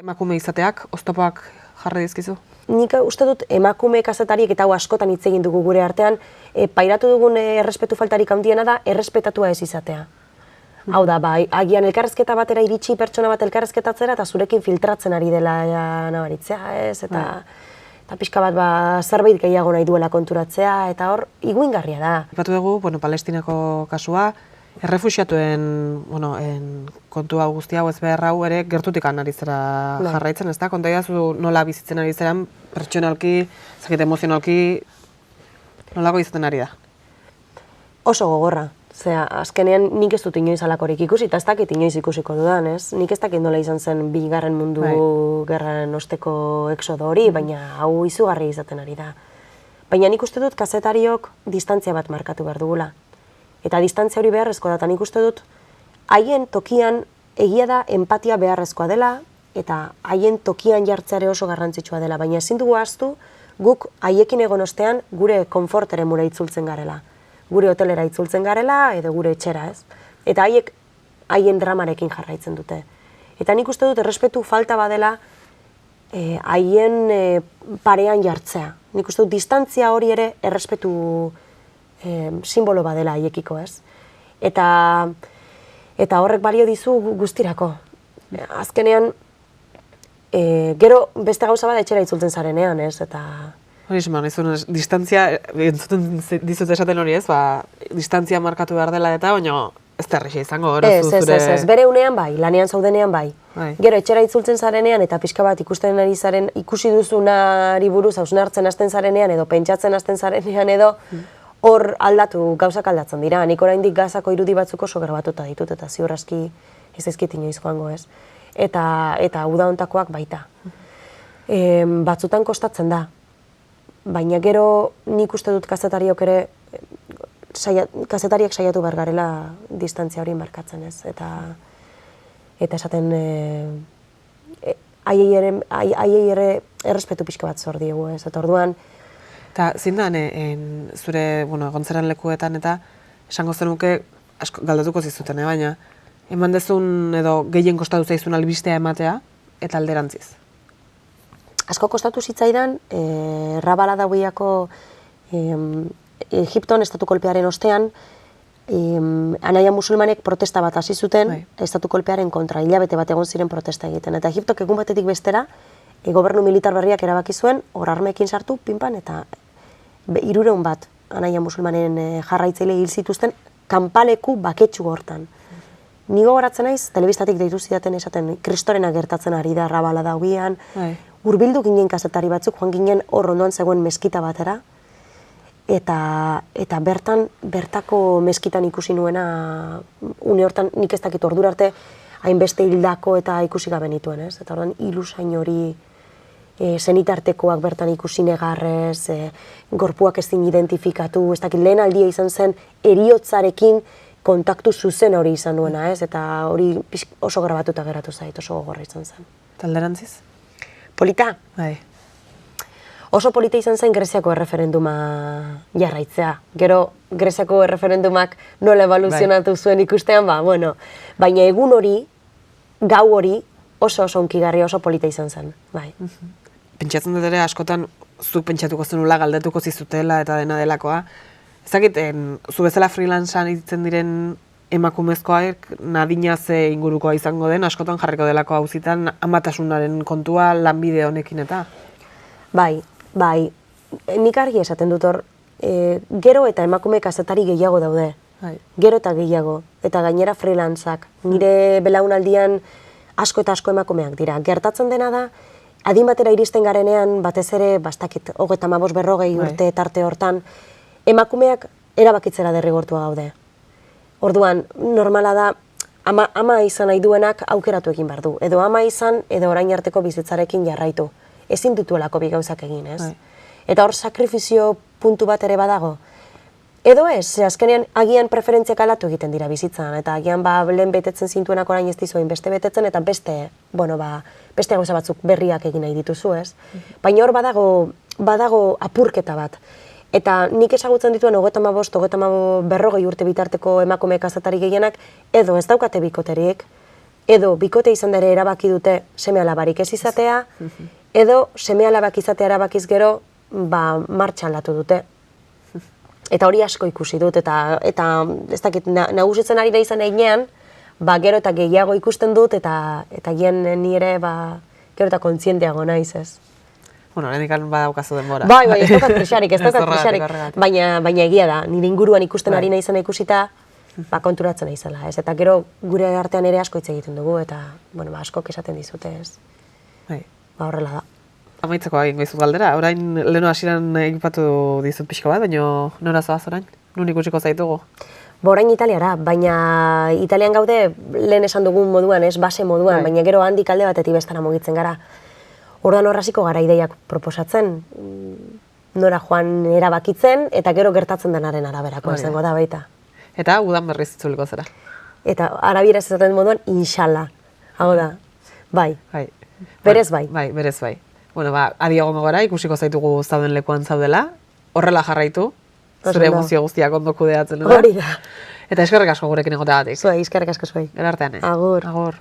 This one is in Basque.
Emakume izateak, oztopoak jarri dizkizu? Nik uste dut emakume kazetariek eta hau askotan hitz egin dugu gure artean, pairatu dugun errespetu faltarik handiena da errespetatua ez izatea. Hau da, agian elkarrezketa batera iritsi pertsona bat elkarrezketatzera eta zurekin filtratzen ari dela nabaritzea, ez? Eta pixka bat zerbait gehiago nahi duela konturatzea, eta hor, iguingarria da. Ipatu dugu, Palestinako kasua, errefuxiatuen kontu hau guzti hau ez behar hau ere gertutik ari zera jarraitzen, ez da? Konta idazu nola bizitzen ari zeran, pertsonalki, zakit emozionalki, nolako izaten ari da? Oso gogorra. Zera, azkenean nik ez dut inoiz alakorik ikusi, eta ez dakit inoiz ikusiko dudan, ez? Nik ez dakit nola izan zen Bigarren Mundu Gerraren osteko exodo hori, baina hau izugarri izaten ari da. Baina nik uste dut kazetariok distantzia bat markatu behar dugula. Eta distantzia hori beharrezkoa da, eta nik uste dut haien tokian egia da empatia beharrezkoa dela, eta haien tokian jartzeare oso garrantzitsua dela, baina ezin dugu ahaztu guk haiekin egon ostean gure konfort eremura itzultzen garela. Gure hotelera itzultzen garela, edo gure etxera, ez? Eta haiek haien dramarekin jarraitzen dute. Eta nik uste dut errespetu falta badela haien parean jartzea. Nik uste dut distantzia hori ere errespetu simbolo badela haiekiko, ez? Eta horrek balio dizu guztirako. Azkenean, gero beste gauza bat etxera itzultzen zarenean, ez? Eta hori esan, distantzia, entzuten dizut esaten hori ez, distantzia markatu behar dela eta, baina ez da errexea izango, Ez, bere unean bai, lanean zaudenean bai. Gero etxera itzultzen zarenean eta pixka bat ikusi duzunari buruz hausnartzen hasten zarenean edo pentsatzen hasten zarenean edo hor gauzak aldatzen dira. Nik oraindik Gazako irudi batzuk oso gerbatuta ditut eta ziur aski ez ezkit inoiz joango, ez. Eta uda hontakoak baita. Batzutan kostatzen da. Baina gero nik uste dut kazetariok ere, kazetariek saiatu behar garela distantzia hori markatzen, ez? Eta esaten haiei ere errespetu pixka bat zor diegu, ez? Eta orduan... Eta zein da, zure egon zeran lekuetan eta esango zenuke galdatuko zizuten, baina eman dezun edo gehien kostatu zaizun albistea ematea eta alderantziz? Asko kostatu zitzaidan, Rabala dauiako Egipton estatu kolpearen ostean, anaia musulmanek protesta bat hasi zuten estatu kolpearen kontra, hilabete bat egon ziren protesta egiten. Eta Egiptok egun batetik bestera, gobernu militar berriak erabaki zuen, hor armekin sartu, pinpan, eta 300 bat anaia musulmanen jarraitzaile hil zituzten kanpaleku baketsu hortan. Ni gogoratzen naiz, telebistatik deitu zidaten esaten, kristorena gertatzen ari da Rabala dauian, hurbildu ginen kazetari batzuk, joan ginen hor ondoan zegoen meskita batera, eta bertako meskitan ikusi nuena, une hortan nik ez dakit ordura arte, hainbeste hildako eta ikusi gabe nituen, ez? Eta orduan ilusain hori zenitartekoak bertan ikusi negarrez, gorpuak ezin identifikatu, ez dakit lehen aldia izan zen heriotzarekin kontaktu zuzen hori izan nuena, ez? Eta hori oso grabatuta geratu zait, oso gogorra izan zen. Talderantziz? Polita? Bai. Oso polita izan zen Greziako erreferenduma jarraitzea. Gero, Greziako erreferendumak nola evoluzionatu zuen ikustean, baina egun hori, gau hori, oso onkigarria, oso polita izan zen. Bai. Pentsatzen dut ere askotan, zuk pentsatuko zenula galdetuko zizutela eta dena delakoa. Ezakit, zu bezala freelancean itzen diren emakumezkoak nadina ze ingurukoa izango den, askotan jarriko delako hauzitan amatasunaren kontua lanbide honekin eta? Bai, nik argi esaten dut hor, gero eta emakume kazetari gehiago daude. Gero eta gehiago, eta gainera freelanceak. Nire belaunaldian asko eta asko emakumeak dira. Gertatzen dena da, adin batera iristen garenean, batez ere, bastakit, 35-40 urte tarte hortan, emakumeak erabakitzera derrigortua gaude. Orduan, normala da, ama izan nahi duenak aukeratu egin behar du. Edo ama izan, edo orain arteko bizitzarekin jarraitu. Ezin dituelako bi gauzak egin, ez? Eta hor sakrifizio puntu bat ere badago. Edo ez, azkenean agian preferentziak aldatu egiten dira bizitzan, eta agian lehen betetzen zintuenak orain ez dizoin beste betetzen, eta beste gauza batzuk berriak egin nahi dituzu, ez? Baina hor badago apurketa bat. Eta nik ezagutzen dituen 35-40 urte bitarteko emakume kazetari gehienak, edo ez daukate bikoterik, edo bikote izan ere erabaki dute seme alabarik ez izatea, edo seme alabak izatea erabakiz gero, martxa aldatu dute. Eta hori asko ikusi dut, eta ez dakit, nagusitzen ari da izan einean, gero eta gehiago ikusten dut, eta gian ni ere, gero eta kontzienteago naiz, ez. Bueno, lehendik badaukazu denbora. Bai, ez tokat prexarik, baina egia da, nire inguruan ikusten ari naizena ikusita, konturatzen naizela, ez. Eta gero gure artean ere asko hitz egiten dugu, eta, bueno, askok esaten dizute, ez. Horrela da. Amaitzeko egingo dizut galdera, orain leheno hasieran egipatu dizut pixko bat, baina nora zoaz orain? Nun ikusiko zaitugu? Orain Italiara, baina Italian gaude lehen esan dugun moduan, ez base moduan, baina gero handik alde batetik bestara mugitzen gara. Orduan horraziko gara ideiak proposatzen, nora joan erabakitzen, eta gero gertatzen denaren araberako izango da baita. Eta udan berriz itzuliko zera? Eta arabieraz esaten moduan, inshallah. Hau da, bai. Berez bai. Bai, berez bai. Bueno, adi egongo gara, ikusiko zaitugu zauden lekuan zaudela, horrela jarraitu, zure emozio guztiak ondo kudeatzen. Hori da. Eta eskerrik asko gurekin egoteagatik. Zuei, eskerrik asko zuei. Gero artean, Agur. Agur.